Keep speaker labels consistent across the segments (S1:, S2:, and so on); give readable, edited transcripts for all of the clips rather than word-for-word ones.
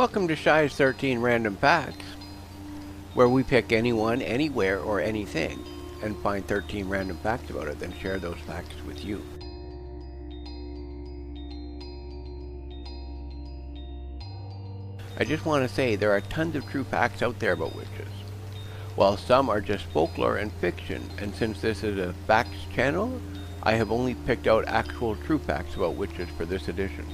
S1: Welcome to Shy's 13 Random Facts, where we pick anyone, anywhere, or anything, and find 13 random facts about it, then share those facts with you. I just want to say there are tons of true facts out there about witches, while some are just folklore and fiction, and since this is a facts channel, I have only picked out actual true facts about witches for this edition.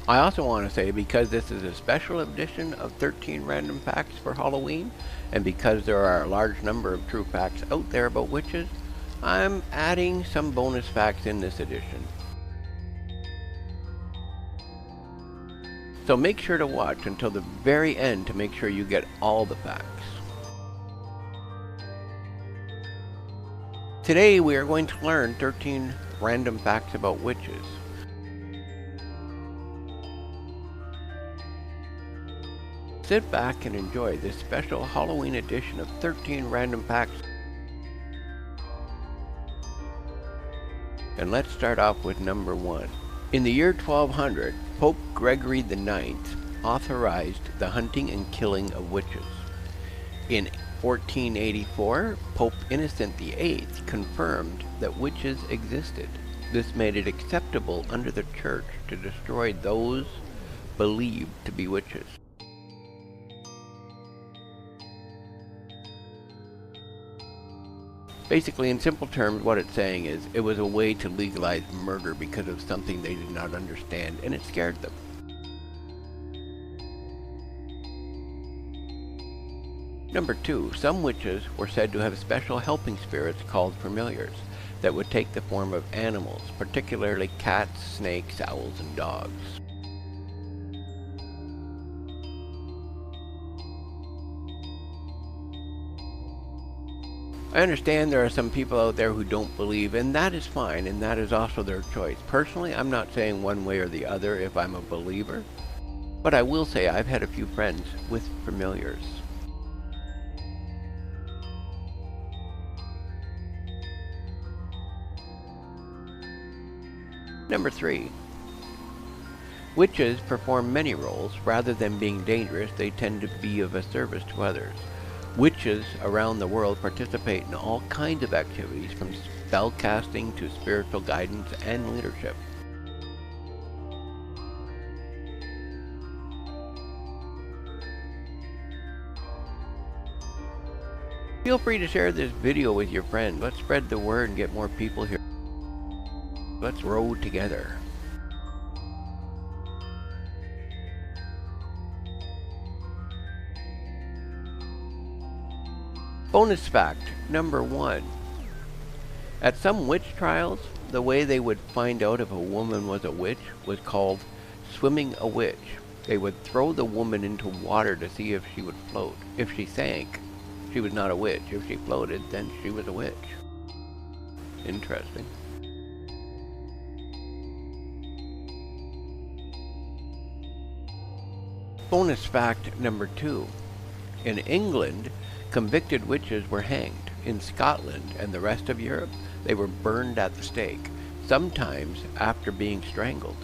S1: I also want to say, because this is a special edition of 13 Random Facts for Halloween, and because there are a large number of true facts out there about witches, I'm adding some bonus facts in this edition. So make sure to watch until the very end to make sure you get all the facts. Today we are going to learn 13 random facts about witches. Sit back and enjoy this special Halloween edition of 13 Random Facts. And let's start off with number 1. In the year 1200, Pope Gregory IX authorized the hunting and killing of witches. In 1484, Pope Innocent VIII confirmed that witches existed. This made it acceptable under the church to destroy those believed to be witches. Basically, in simple terms, what it's saying is it was a way to legalize murder because of something they did not understand, and it scared them. Number 2, some witches were said to have special helping spirits called familiars that would take the form of animals, particularly cats, snakes, owls, and dogs. I understand there are some people out there who don't believe, and that is fine, and that is also their choice. Personally, I'm not saying one way or the other if I'm a believer, but I will say I've had a few friends with familiars. Number 3. Witches perform many roles. Rather than being dangerous, they tend to be of a service to others. Witches around the world participate in all kinds of activities, from spell casting to spiritual guidance and leadership. Feel free to share this video with your friends. Let's spread the word and get more people here. Let's row together. Bonus fact number 1. At some witch trials, the way they would find out if a woman was a witch was called swimming a witch. They would throw the woman into water to see if she would float. If she sank, she was not a witch. If she floated, then she was a witch. Interesting. Bonus fact number 2. In England, convicted witches were hanged. In Scotland and the rest of Europe, they were burned at the stake, sometimes after being strangled.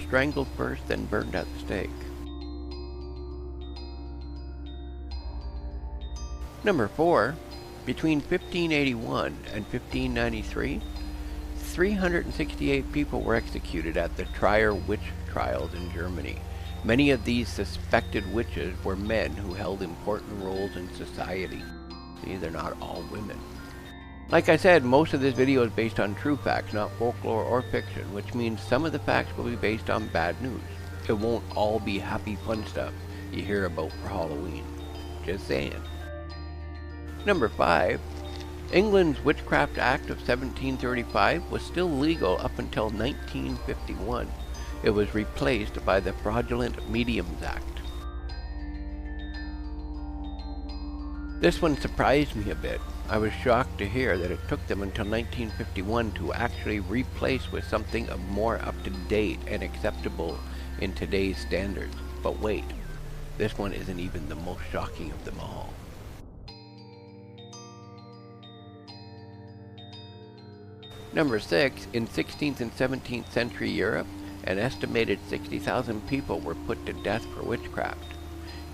S1: Strangled first, then burned at the stake. Number 4. Between 1581 and 1593, 368 people were executed at the Trier witch trials in Germany. Many of these suspected witches were men who held important roles in society. See, they're not all women. Like I said, most of this video is based on true facts, not folklore or fiction, which means some of the facts will be based on bad news. It won't all be happy fun stuff you hear about for Halloween. Just saying. Number 5. England's Witchcraft Act of 1735 was still legal up until 1951. It was replaced by the Fraudulent Mediums Act. This one surprised me a bit. I was shocked to hear that it took them until 1951 to actually replace with something more up to date and acceptable in today's standards. But wait, this one isn't even the most shocking of them all. Number 6, in 16th and 17th century Europe, an estimated 60,000 people were put to death for witchcraft.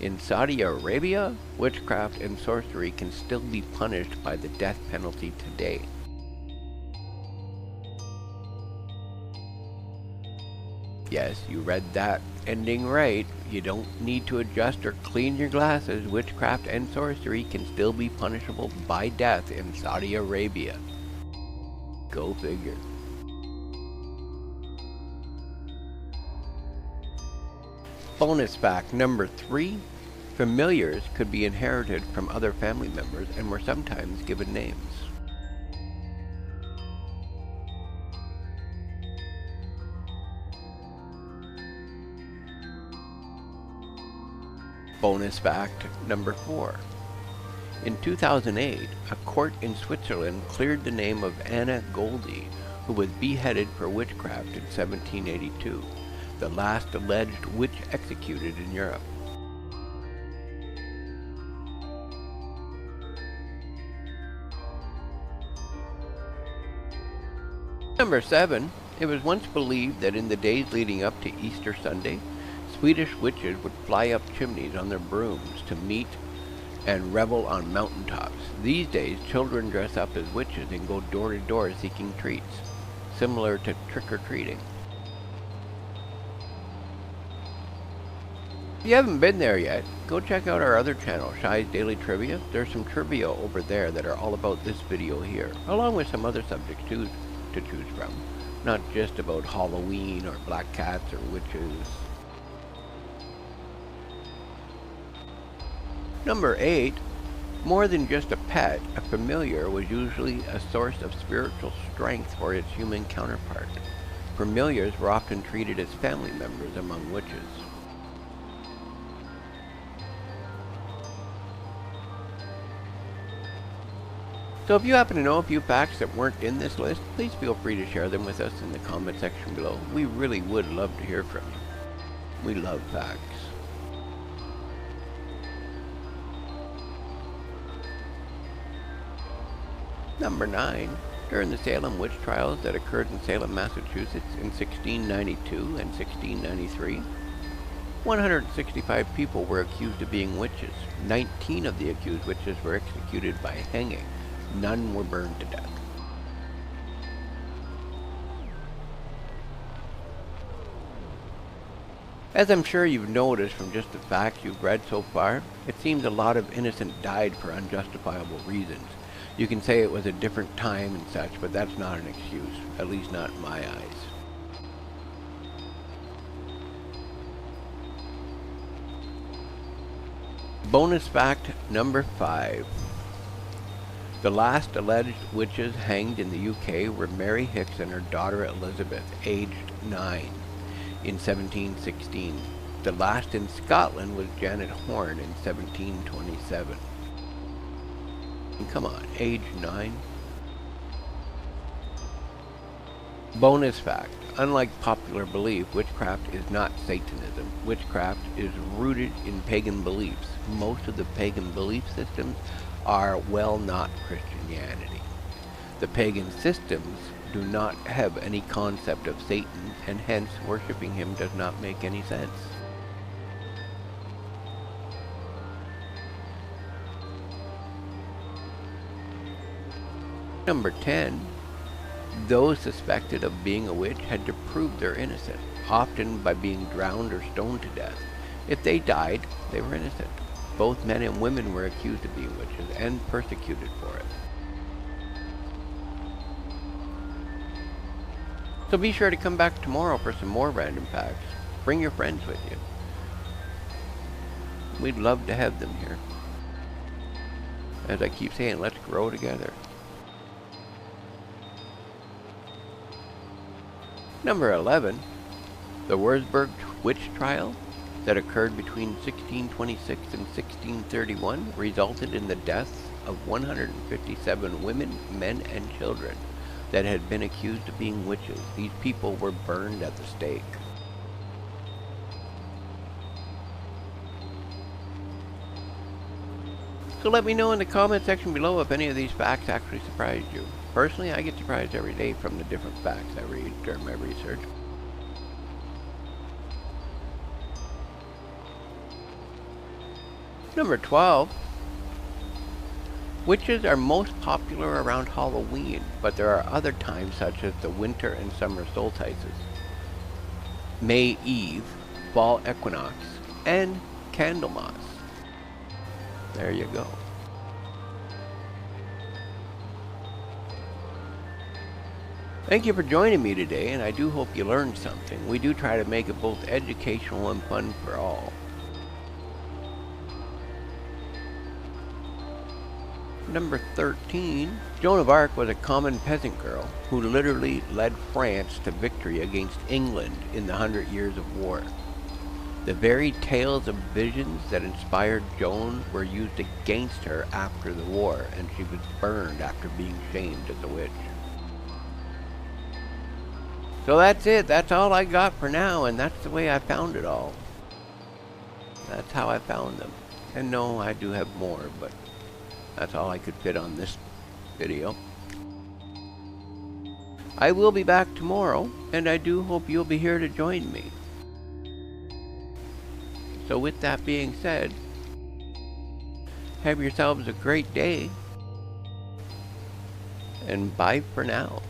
S1: In Saudi Arabia, witchcraft and sorcery can still be punished by the death penalty today. Yes, you read that ending right. You don't need to adjust or clean your glasses. Witchcraft and sorcery can still be punishable by death in Saudi Arabia. Go figure. Bonus fact number 3. Familiars could be inherited from other family members and were sometimes given names. Bonus fact number 4. In 2008, a court in Switzerland cleared the name of Anna Goldie, who was beheaded for witchcraft in 1782, the last alleged witch executed in Europe. Number 7. It was once believed that in the days leading up to Easter Sunday, Swedish witches would fly up chimneys on their brooms to meet and revel on mountaintops. These days, children dress up as witches and go door to door seeking treats, similar to trick-or-treating. If you haven't been there yet, go check out our other channel, Shy's Daily Trivia. There's some trivia over there that are all about this video here, along with some other subjects too to choose from. Not just about Halloween or black cats or witches. Number 8. More than just a pet, a familiar was usually a source of spiritual strength for its human counterpart. Familiars were often treated as family members among witches. So if you happen to know a few facts that weren't in this list, please feel free to share them with us in the comment section below. We really would love to hear from you. We love facts. Number 9. During the Salem witch trials that occurred in Salem, Massachusetts in 1692 and 1693, 165 people were accused of being witches. 19 of the accused witches were executed by hanging. None were burned to death. As I'm sure you've noticed from just the facts you've read so far, it seems a lot of innocent died for unjustifiable reasons. You can say it was a different time and such, but that's not an excuse, at least not in my eyes. Bonus fact number 5. The last alleged witches hanged in the UK were Mary Hicks and her daughter Elizabeth, aged 9, in 1716. The last in Scotland was Janet Horne in 1727. Come on, age 9. Bonus fact. Unlike popular belief, witchcraft is not Satanism. Witchcraft is rooted in pagan beliefs. Most of the pagan belief systems are, well, not Christianity. The pagan systems do not have any concept of Satan, and hence worshiping him does not make any sense. Number 10. Those suspected of being a witch had to prove their innocence, often by being drowned or stoned to death. If they died, they were innocent. Both men and women were accused of being witches and persecuted for it. So be sure to come back tomorrow for some more random facts. Bring your friends with you. We'd love to have them here. As I keep saying, let's grow together. Number 11. The Wurzburg witch trial that occurred between 1626 and 1631 resulted in the deaths of 157 women, men, and children that had been accused of being witches. These people were burned at the stake. So let me know in the comment section below if any of these facts actually surprised you. Personally, I get surprised every day from the different facts I read during my research. Number 12. Witches are most popular around Halloween, but there are other times such as the winter and summer solstices, May Eve, fall equinox, and Candlemas. There you go. Thank you for joining me today, and I do hope you learned something. We do try to make it both educational and fun for all. Number 13. Joan of Arc was a common peasant girl who literally led France to victory against England in the 100 Years of War. The very tales of visions that inspired Joan were used against her after the war, and she was burned after being shamed as a witch. So that's it. That's all I got for now, and that's the way I found it all. That's how I found them. And no, I do have more, but that's all I could fit on this video. I will be back tomorrow, and I do hope you'll be here to join me. So with that being said, have yourselves a great day, and bye for now.